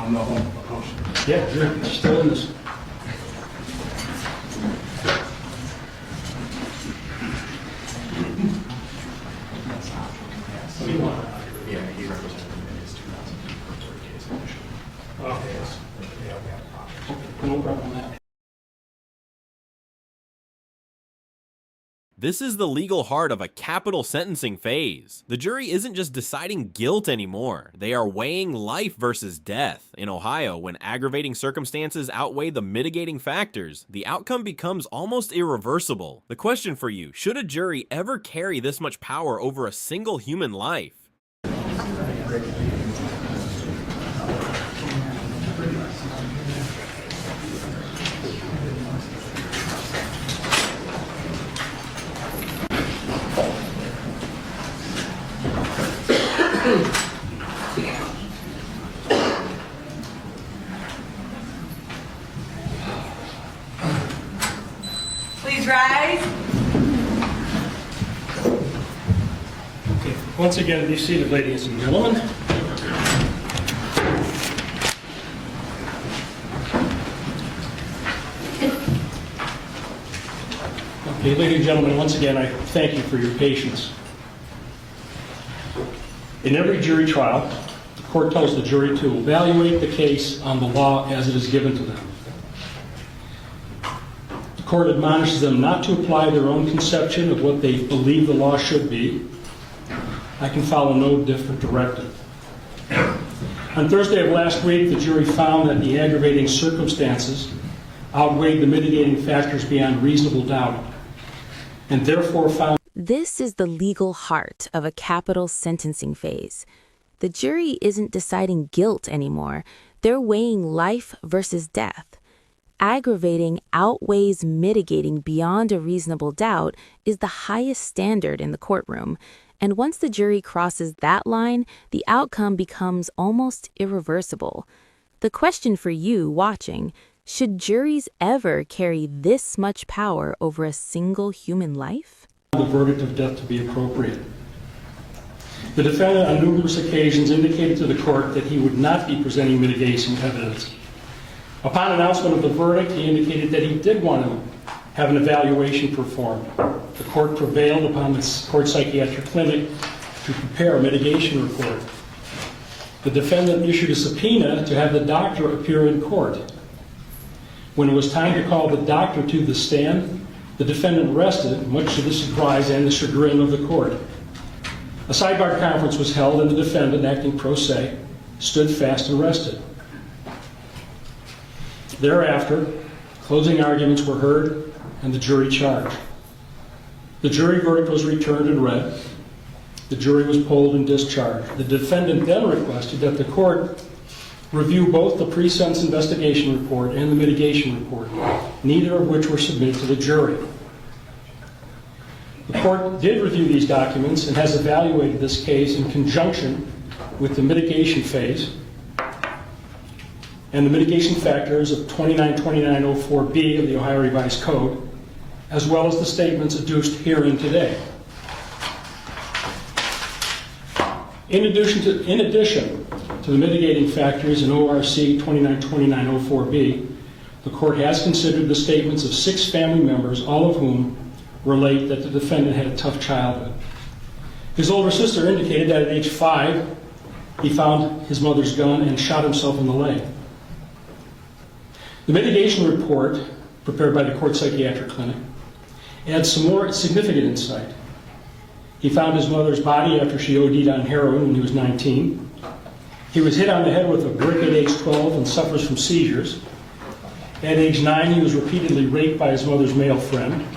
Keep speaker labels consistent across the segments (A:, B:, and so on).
A: I'm not home approach.
B: Yeah, you're still in this. What do you want?
A: Yeah, he represented him in his 2003 case initially.
B: Okay, yes.
A: Yeah, we have a problem.
B: No problem with that.
C: This is the legal heart of a capital sentencing phase. The jury isn't just deciding guilt anymore. They are weighing life versus death. In Ohio, when aggravating circumstances outweigh the mitigating factors, the outcome becomes almost irreversible. The question for you, should a jury ever carry this much power over a single human life?
D: Please rise.
B: Okay. Once again, be seated, ladies and gentlemen. Okay, ladies and gentlemen, once again, I thank you for your patience. In every jury trial, the court tells the jury to evaluate the case on the law as it is given to them. The court admonishes them not to apply their own conception of what they believe the law should be. I can follow no different directive. On Thursday of last week, the jury found that the aggravating circumstances outweighed the mitigating factors beyond reasonable doubt, and therefore found.
E: This is the legal heart of a capital sentencing phase. The jury isn't deciding guilt anymore. They're weighing life versus death. Aggravating outweighs mitigating beyond a reasonable doubt is the highest standard in the courtroom. And once the jury crosses that line, the outcome becomes almost irreversible. The question for you watching, should juries ever carry this much power over a single human life?
B: The verdict of death to be appropriate. The defendant on numerous occasions indicated to the court that he would not be presenting mitigation evidence. Upon announcement of the verdict, he indicated that he did want to have an evaluation performed. The court prevailed upon the court psychiatric clinic to prepare a mitigation report. The defendant issued a subpoena to have the doctor appear in court. When it was time to call the doctor to the stand, the defendant rested, much to the surprise and the chagrin of the court. A sidebar conference was held, and the defendant, acting pro se, stood fast and rested. Thereafter, closing arguments were heard and the jury charged. The jury verdict was returned and read. The jury was polled and discharged. The defendant then requested that the court review both the pre-sentence investigation report and the mitigation report, neither of which were submitted to the jury. The court did review these documents and has evaluated this case in conjunction with the mitigation phase and the mitigation factors of 292904B of the Ohio Revised Code, as well as the statements adduced herein today. In addition to the mitigating factors in ORC 292904B, the court has considered the statements of 6 family members, all of whom relate that the defendant had a tough childhood. His older sister indicated that at age 5, he found his mother's gun and shot himself in the leg. The mitigation report, prepared by the court psychiatric clinic, adds some more significant insight. He found his mother's body after she OD'd on heroin when he was 19. He was hit on the head with a brick at age 12 and suffers from seizures. At age 9, he was repeatedly raped by his mother's male friend.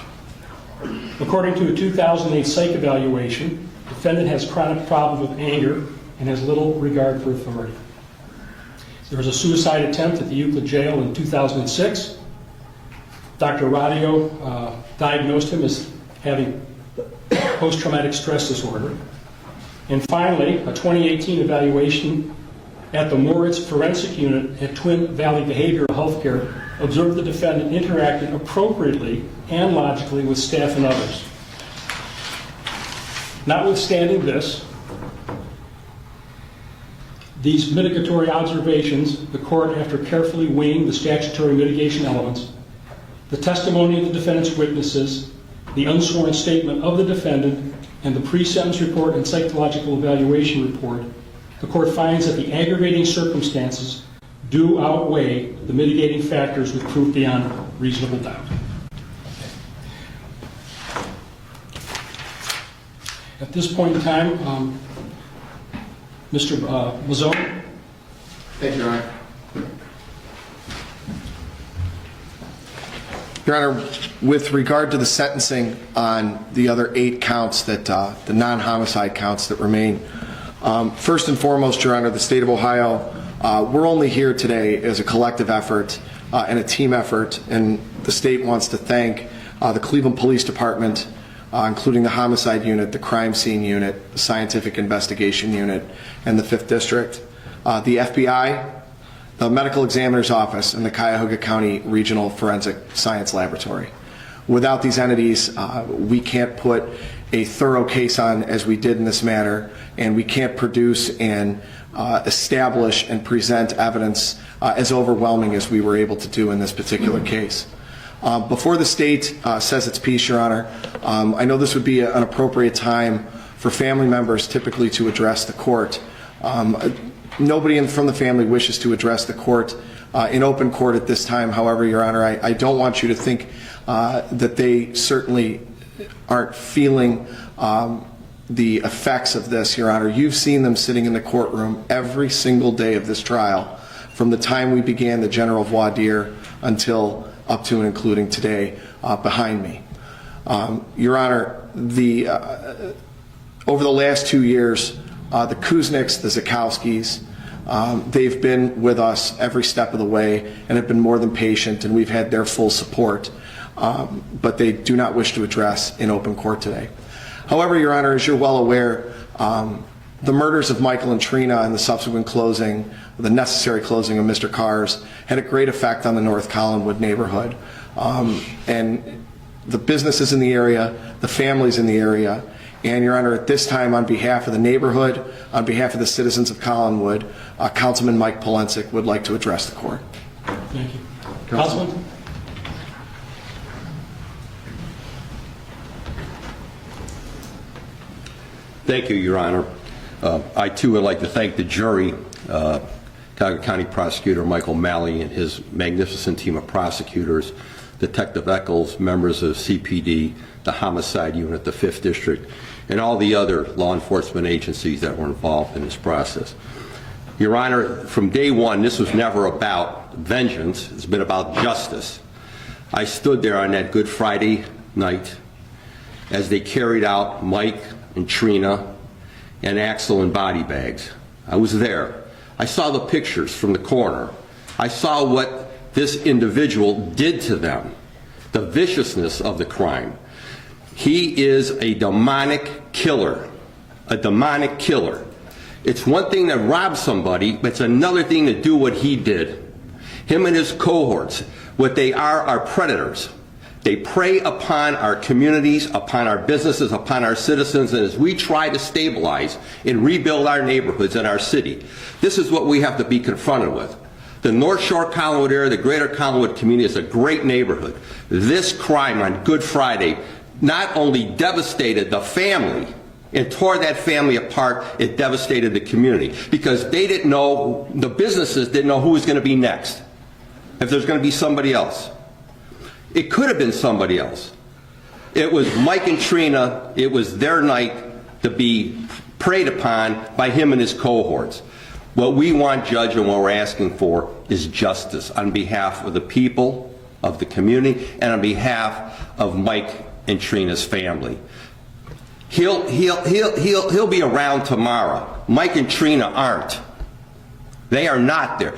B: According to a 2008 psych evaluation, the defendant has chronic problems with anger and has little regard for authority. There was a suicide attempt at the Euclid jail in 2006. Dr. Radio diagnosed him as having post-traumatic stress disorder. And finally, a 2018 evaluation at the Moritz Forensic Unit at Twin Valley Behavioral Healthcare observed the defendant interacted appropriately and logically with staff and others. Notwithstanding this, these mitigatory observations, the court, after carefully weighing the statutory mitigation elements, the testimony of the defendant's witnesses, the unsworn statement of the defendant, and the pre-sentence report and psychological evaluation report, the court finds that the aggravating circumstances do outweigh the mitigating factors with proof beyond reasonable doubt. At this point in time, Mr. Mazzone.
D: Thank you, Your Honor. Your Honor, with regard to the sentencing on the other 8 counts, that the non-homicide counts that remain, first and foremost, Your Honor, the state of Ohio, we're only here today as a collective effort and a team effort, and the state wants to thank the Cleveland Police Department, including the homicide unit, the crime scene unit, the scientific investigation unit, and the 5th District, the FBI, the Medical Examiner's Office, and the Cuyahoga County Regional Forensic Science Laboratory. Without these entities, we can't put a thorough case on as we did in this matter, and we can't produce and establish and present evidence as overwhelming as we were able to do in this particular case. Before the state says its piece, Your Honor, I know this would be an appropriate time for family members typically to address the court. Nobody from the family wishes to address the court in open court at this time. However, Your Honor, I don't want you to think that they certainly aren't feeling the effects of this, Your Honor. You've seen them sitting in the courtroom every single day of this trial, from the time we began the general voir dire until up to and including today behind me. Your Honor, over the last 2 years, the Kuznicks, the Zakowskis, they've been with us every step of the way and have been more than patient, and we've had their full support, but they do not wish to address in open court today. However, Your Honor, as you're well aware, the murders of Michael and Trina and the subsequent closing, the necessary closing of Mr. Carr's, had a great effect on the North Collinwood neighborhood. And the businesses in the area, the families in the area, and Your Honor, at this time, on behalf of the neighborhood, on behalf of the citizens of Collinwood, Councilman Mike Polensek would like to address the court.
B: Thank you. Councilman?
F: Thank you, Your Honor. I too would like to thank the jury, Cuyahoga County Prosecutor Michael Malley and his magnificent team of prosecutors, Detective Eccles, members of CPD, the Homicide Unit, the 5th District, and all the other law enforcement agencies that were involved in this process. Your Honor, from day one, this was never about vengeance. It's been about justice. I stood there on that Good Friday night as they carried out Mike and Trina and Axel in body bags. I was there. I saw the pictures from the corner. I saw what this individual did to them, the viciousness of the crime. He is a demonic killer, a demonic killer. It's one thing to rob somebody, but it's another thing to do what he did. Him and his cohorts, what they are predators. They prey upon our communities, upon our businesses, upon our citizens, and as we try to stabilize and rebuild our neighborhoods and our city, this is what we have to be confronted with. The North Shore Collinwood area, the greater Collinwood community, is a great neighborhood. This crime on Good Friday not only devastated the family and tore that family apart, it devastated the community because they didn't know, the businesses didn't know who was going to be next, if there's going to be somebody else. It could have been somebody else. It was Mike and Trina, it was their night to be preyed upon by him and his cohorts. What we want, Judge, and what we're asking for is justice on behalf of the people, of the community, and on behalf of Mike and Trina's family. He'll be around tomorrow. Mike and Trina aren't. They are not there.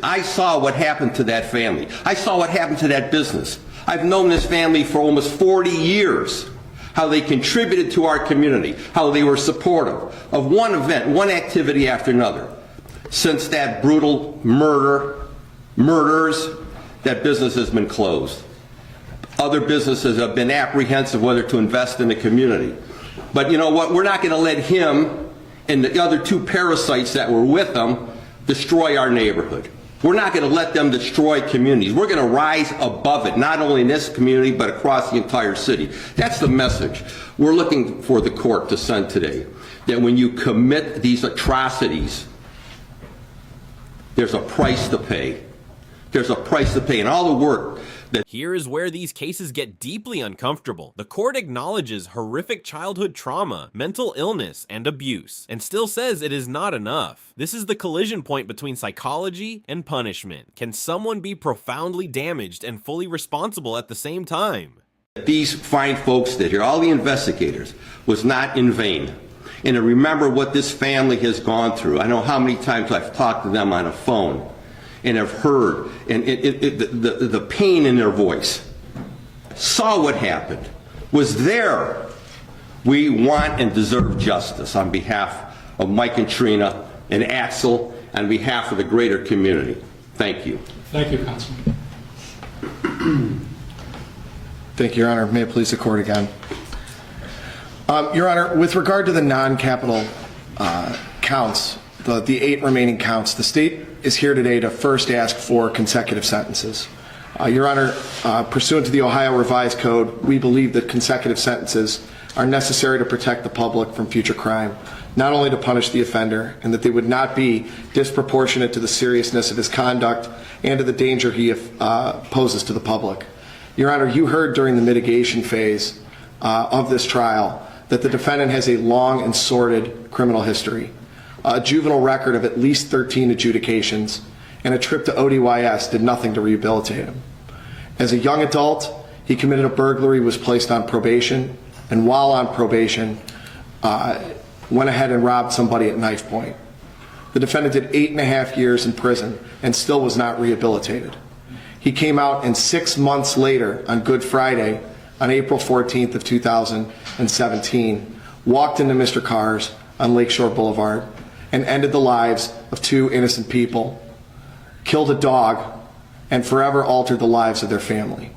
F: I saw what happened to that family. I saw what happened to that business. I've known this family for almost 40 years, how they contributed to our community, how they were supportive of one event, one activity after another. Since that brutal murders, that business has been closed. Other businesses have been apprehensive whether to invest in the community. But you know what? We're not going to let him and the other two parasites that were with them destroy our neighborhood. We're not going to let them destroy communities. We're going to rise above it, not only in this community, but across the entire city. That's the message we're looking for the court to send today, that when you commit these atrocities, there's a price to pay. There's a price to pay, and all the work that...
C: Here is where these cases get deeply uncomfortable. The court acknowledges horrific childhood trauma, mental illness, and abuse, and still says it is not enough. This is the collision point between psychology and punishment. Can someone be profoundly damaged and fully responsible at the same time?
F: These fine folks did here, all the investigators, was not in vain. And to remember what this family has gone through. I know how many times I've talked to them on a phone and have heard and the pain in their voice, saw what happened, was there. We want and deserve justice on behalf of Mike and Trina and Axel, on behalf of the greater community. Thank you.
B: Thank you, Councilman.
D: Thank you, Your Honor. May it please the court again. Your Honor, with regard to the non-capital counts, the 8 remaining counts, the state is here today to first ask for consecutive sentences. Your Honor, pursuant to the Ohio Revised Code, we believe that consecutive sentences are necessary to protect the public from future crime, not only to punish the offender, and that they would not be disproportionate to the seriousness of his conduct and to the danger he poses to the public. Your Honor, you heard during the mitigation phase of this trial that the defendant has a long and sordid criminal history, a juvenile record of at least 13 adjudications, and a trip to ODYS did nothing to rehabilitate him. As a young adult, he committed a burglary, was placed on probation, and while on probation, went ahead and robbed somebody at knife point. The defendant did 8.5 years in prison and still was not rehabilitated. He came out, and 6 months later, on Good Friday, on April 14th of 2017, walked into Mr. Carr's on Lakeshore Boulevard and ended the lives of 2 innocent people, killed a dog, and forever altered the lives of their family.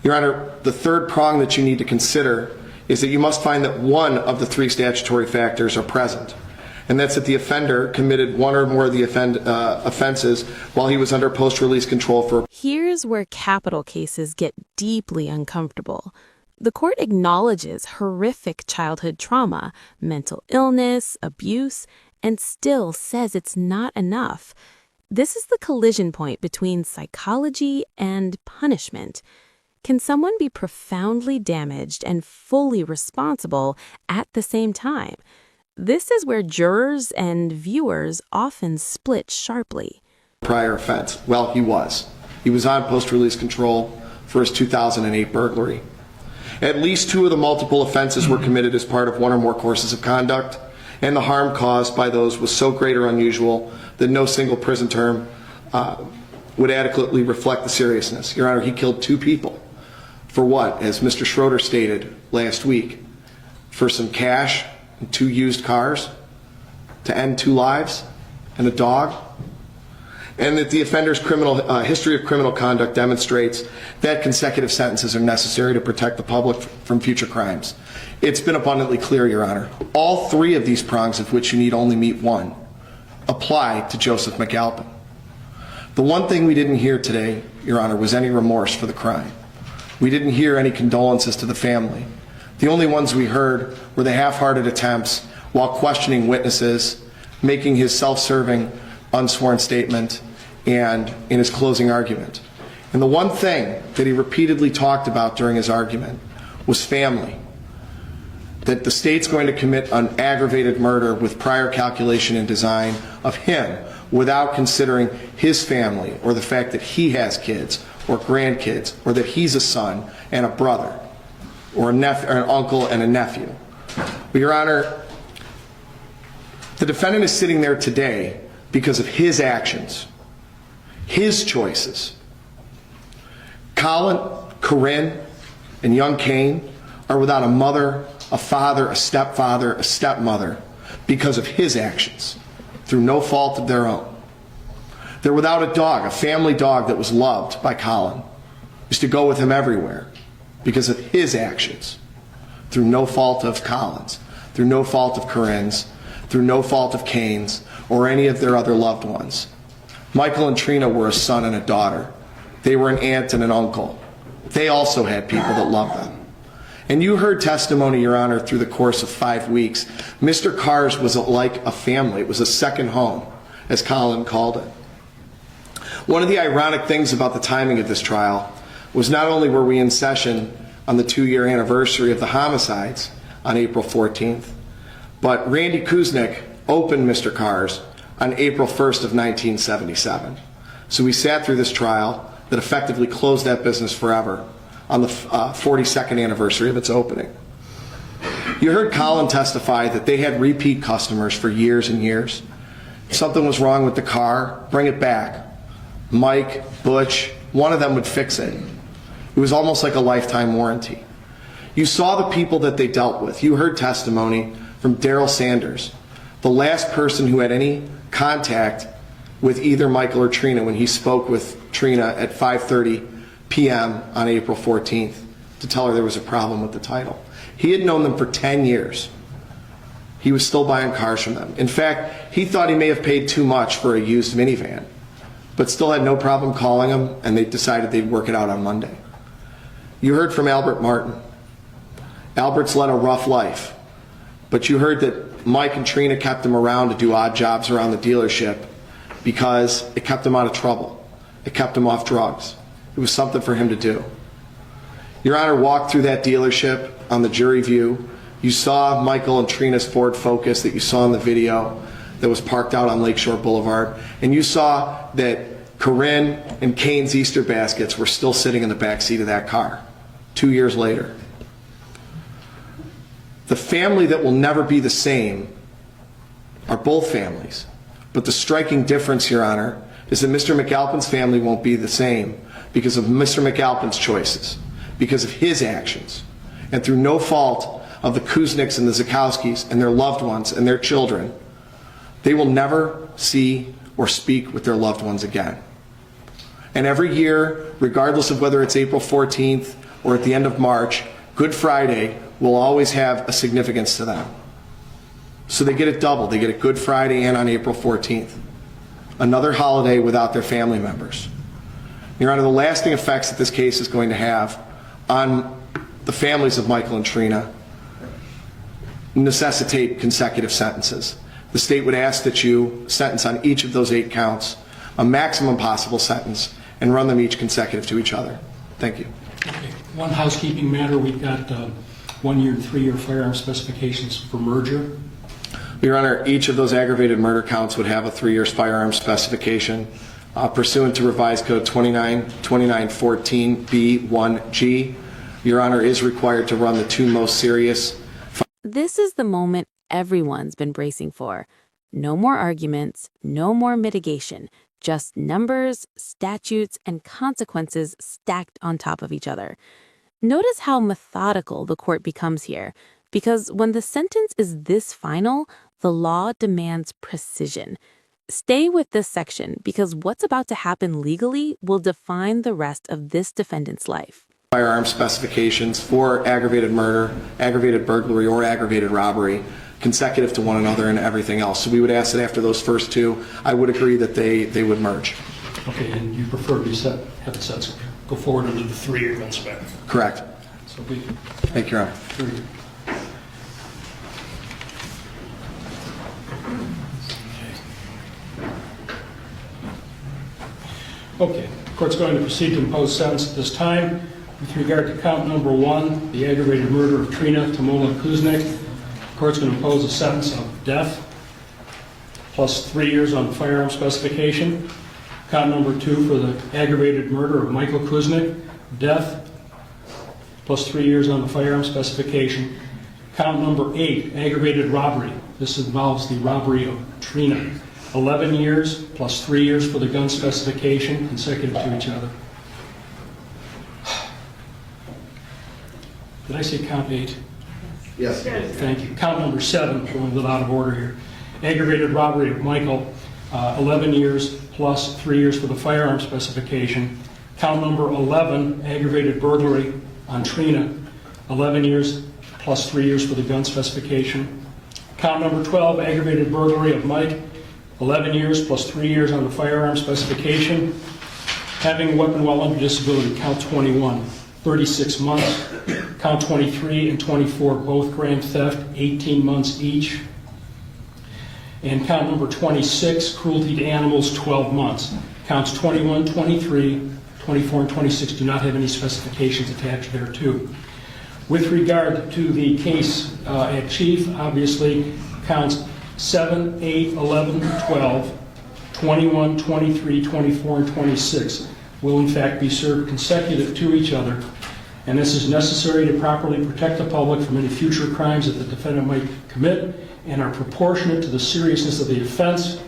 D: Your Honor, the third prong that you need to consider is that you must find that one of the 3 statutory factors are present, and that's that the offender committed one or more of the offenses while he was under post-release control for...
E: Here's where capital cases get deeply uncomfortable. The court acknowledges horrific childhood trauma, mental illness, abuse, and still says it's not enough. This is the collision point between psychology and punishment. Can someone be profoundly damaged and fully responsible at the same time? This is where jurors and viewers often split sharply.
D: Prior offense. Well, he was. He was on post-release control for his 2008 burglary. At least 2 of the multiple offenses were committed as part of one or more courses of conduct, and the harm caused by those was so great or unusual that no single prison term would adequately reflect the seriousness. Your Honor, he killed 2 people. For what? As Mr. Schroeder stated last week, for some cash and 2 used cars to end 2 lives and a dog? And that the offender's history of criminal conduct demonstrates that consecutive sentences are necessary to protect the public from future crimes. It's been abundantly clear, Your Honor. All 3 of these prongs, of which you need only meet one, apply to Joseph McAlpin. The one thing we didn't hear today, Your Honor, was any remorse for the crime. We didn't hear any condolences to the family. The only ones we heard were the half-hearted attempts while questioning witnesses, making his self-serving, unsworn statement, and in his closing argument. And the one thing that he repeatedly talked about during his argument was family. That the state's going to commit an aggravated murder with prior calculation and design of him without considering his family or the fact that he has kids or grandkids or that he's a son and a brother or an uncle and a nephew. But Your Honor, the defendant is sitting there today because of his actions, his choices. Colin, Corinne, and young Kane are without a mother, a father, a stepfather, a stepmother because of his actions, through no fault of their own. They're without a dog, a family dog that was loved by Colin, used to go with him everywhere because of his actions, through no fault of Colin's, through no fault of Corinne's, through no fault of Cain's or any of their other loved ones. Michael and Trina were a son and a daughter. They were an aunt and an uncle. They also had people that loved them. And you heard testimony, Your Honor, through the course of 5 weeks. Mr. Carr's was like a family. It was a second home, as Colin called it. One of the ironic things about the timing of this trial was not only were we in session on the 2-year anniversary of the homicides on April 14th, but Randy Kuznick opened Mr. Carr's on April 1st of 1977. So we sat through this trial that effectively closed that business forever on the 42nd anniversary of its opening. You heard Colin testify that they had repeat customers for years and years. If something was wrong with the car, bring it back. Mike, Butch, one of them would fix it. It was almost like a lifetime warranty. You saw the people that they dealt with. You heard testimony from Daryl Sanders, the last person who had any contact with either Michael or Trina when he spoke with Trina at 5:30 p.m. on April 14th to tell her there was a problem with the title. He had known them for 10 years. He was still buying cars from them. In fact, he thought he may have paid too much for a used minivan, but still had no problem calling him, and they decided they'd work it out on Monday. You heard from Albert Martin. Albert's led a rough life, but you heard that Mike and Trina kept him around to do odd jobs around the dealership because it kept him out of trouble. It kept him off drugs. It was something for him to do. Your Honor walked through that dealership on the jury view. You saw Michael and Trina's Ford Focus that you saw in the video that was parked out on Lakeshore Boulevard. And you saw that Corinne and Cain's Easter baskets were still sitting in the back seat of that car 2 years later. The family that will never be the same are both families. But the striking difference, Your Honor, is that Mr. McAlpin's family won't be the same because of Mr. McAlpin's choices, because of his actions, and through no fault of the Kuznicks and the Zakowskis and their loved ones and their children. They will never see or speak with their loved ones again. And every year, regardless of whether it's April 14th or at the end of March, Good Friday will always have a significance to them. So they get it double. They get it Good Friday and on April 14th. Another holiday without their family members. Your Honor, the lasting effects that this case is going to have on the families of Michael and Trina necessitate consecutive sentences. The state would ask that you sentence on each of those 8 counts a maximum possible sentence and run them each consecutive to each other. Thank you.
B: Okay. One housekeeping matter, we've got 1-year and 3-year firearm specifications for merger.
D: Your Honor, each of those aggravated murder counts would have a 3-year firearm specification pursuant to Revised Code 2914B1G. Your Honor is required to run the 2 most serious.
E: This is the moment everyone's been bracing for. No more arguments, no more mitigation, just numbers, statutes, and consequences stacked on top of each other. Notice how methodical the court becomes here, because when the sentence is this final, the law demands precision. Stay with this section, because what's about to happen legally will define the rest of this defendant's life.
D: Firearm specifications for aggravated murder, aggravated burglary, or aggravated robbery consecutive to one another and everything else. So we would ask that after those first 2, I would agree that they would merge.
B: Okay, and you prefer to have it set, go forward into the 3-year gun spec?
D: Correct.
B: So we.
D: Thank you, Your Honor.
B: Very good. Okay, the court's going to proceed to impose sentence at this time. With regard to count number 1, the aggravated murder of Trina Tamola Kuznick, the court's going to impose a sentence of death plus 3 years on the firearm specification. Count number 2 for the aggravated murder of Michael Kuznick, death plus 3 years on the firearm specification. Count number 8, aggravated robbery. This involves the robbery of Trina. 11 years plus 3 years for the gun specification, consecutive to each other. Did I say count 8?
D: Yes.
B: Thank you. Count number 7, going a little out of order here. Aggravated robbery of Michael, 11 years plus 3 years for the firearm specification. Count number 11, aggravated burglary on Trina, 11 years plus 3 years for the gun specification. Count number 12, aggravated burglary of Mike, 11 years plus 3 years on the firearm specification. Having a weapon while under disability, count 21, 36 months. Count 23 and 24, both grand theft, 18 months each. And count number 26, cruelty to animals, 12 months. Counts 21, 23, 24, and 26 do not have any specifications attached thereto. With regard to the case at chief, obviously, counts 7, 8, 11, 12, 21, 23, 24, and 26 will in fact be served consecutive to each other, and this is necessary to properly protect the public from any future crimes that the defendant might commit and are proportionate to the seriousness of the offense.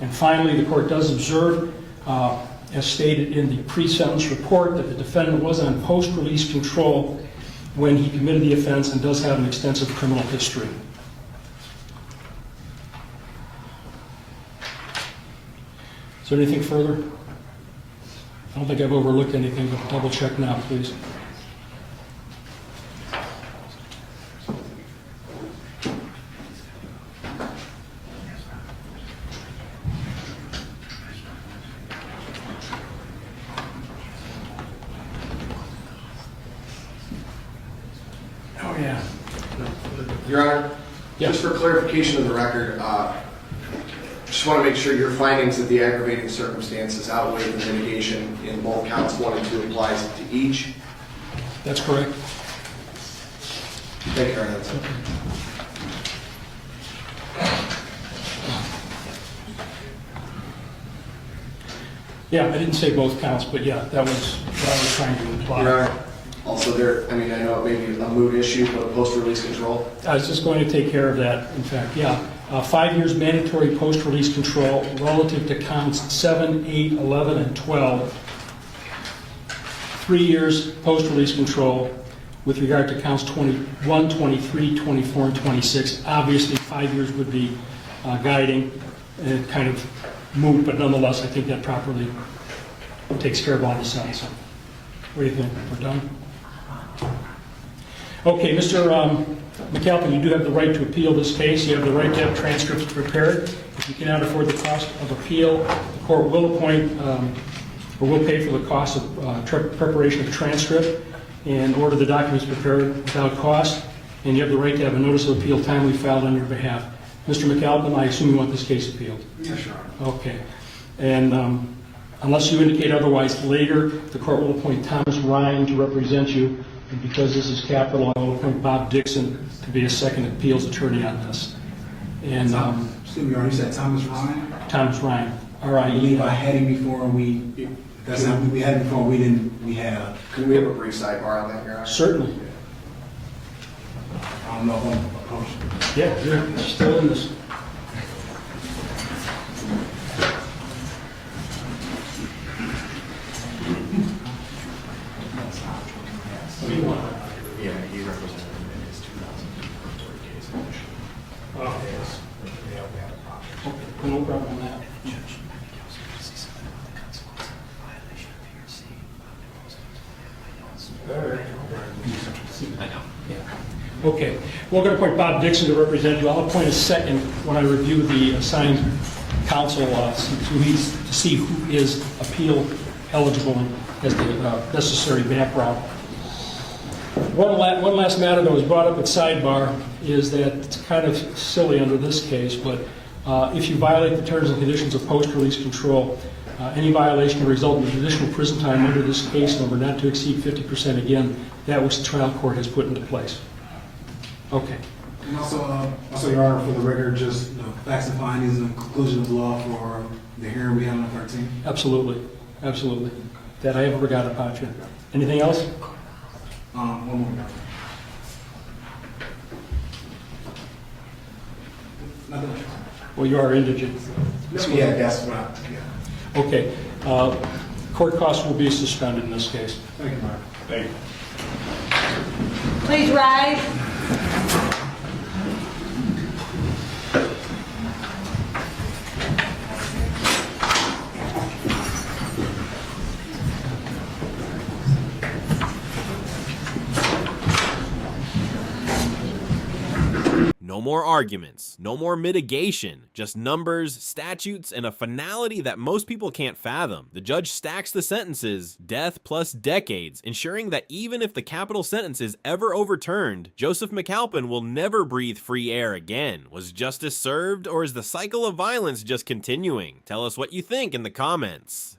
B: And finally, the court does observe, as stated in the pre-sentence report, that the defendant was on post-release control when he committed the offense and does have an extensive criminal history. Is there anything further? I don't think I've overlooked anything, but double check now, please. Oh, yeah.
D: Your Honor,
B: Yes.
D: just for clarification of the record, just want to make sure your findings that the aggravating circumstances outweigh the mitigation in both counts 1 and 2 applies to each.
B: That's correct.
D: Thank you, Your Honor. That's it.
B: Yeah, I didn't say both counts, but yeah, that was what I was trying to imply.
D: Your Honor, also there, I mean, I know it may be a moot issue, but post-release control.
B: I was just going to take care of that, in fact, yeah. 5 years mandatory post-release control relative to counts 7, 8, 11, and 12. 3 years post-release control with regard to counts 21, 23, 24, and 26. Obviously, 5 years would be guiding and kind of moot, but nonetheless, I think that properly takes care of all the sentencing. What do you think? We're done? Okay, Mr. McAlpin, you do have the right to appeal this case. You have the right to have transcripts prepared. If you cannot afford the cost of appeal, the court will appoint or will pay for the cost of preparation of the transcript and order the documents prepared without cost. And you have the right to have a notice of appeal timely filed on your behalf. Mr. McAlpin, I assume you want this case appealed?
A: Yes, Your Honor.
B: Okay. And unless you indicate otherwise later, the court will appoint Thomas Ryan to represent you. And because this is capital, I will appoint Bob Dixon to be a second appeals attorney on this. And
G: Excuse me, you said Thomas Ryan?
B: Thomas Ryan,
G: I
B: R-I-E.
G: believe I had him before that's not, we had him before we had,
D: Can we have a brief sidebar on that, Your Honor?
B: Certainly.
G: I don't know if I'm approaching.
B: Yeah, you're still in this.
A: Yeah, he represented him in his 2002 burglary case initially.
B: Oh,
A: Yes. They had a problem.
B: Okay, no problem on that. Okay, we're going to appoint Bob Dixon to represent you. I'll appoint a second when I review the assigned counsel to see who is appeal eligible and has the necessary background. One last matter that was brought up at sidebar is that it's kind of silly under this case, but if you violate the terms and conditions of post-release control, any violation will result in additional prison time under this case number not to exceed 50% again, that which the trial court has put into place. Okay.
G: And also, Your Honor, for the record, just the facts and findings and conclusion of law for the hearing we had on the 13th.
B: Absolutely, absolutely. That I haven't forgot about you. Anything else?
G: One more, Your Honor. Nothing else.
B: Well, you are indigent.
G: Yeah, that's right. Yeah.
B: Okay. Court costs will be suspended in this case.
G: Thank you, Mark.
A: Thank you.
H: Please rise.
C: No more arguments, no more mitigation, just numbers, statutes, and a finality that most people can't fathom. The judge stacks the sentences, death plus decades, ensuring that even if the capital sentence is ever overturned, Joseph McAlpin will never breathe free air again. Was justice served, or is the cycle of violence just continuing? Tell us what you think in the comments.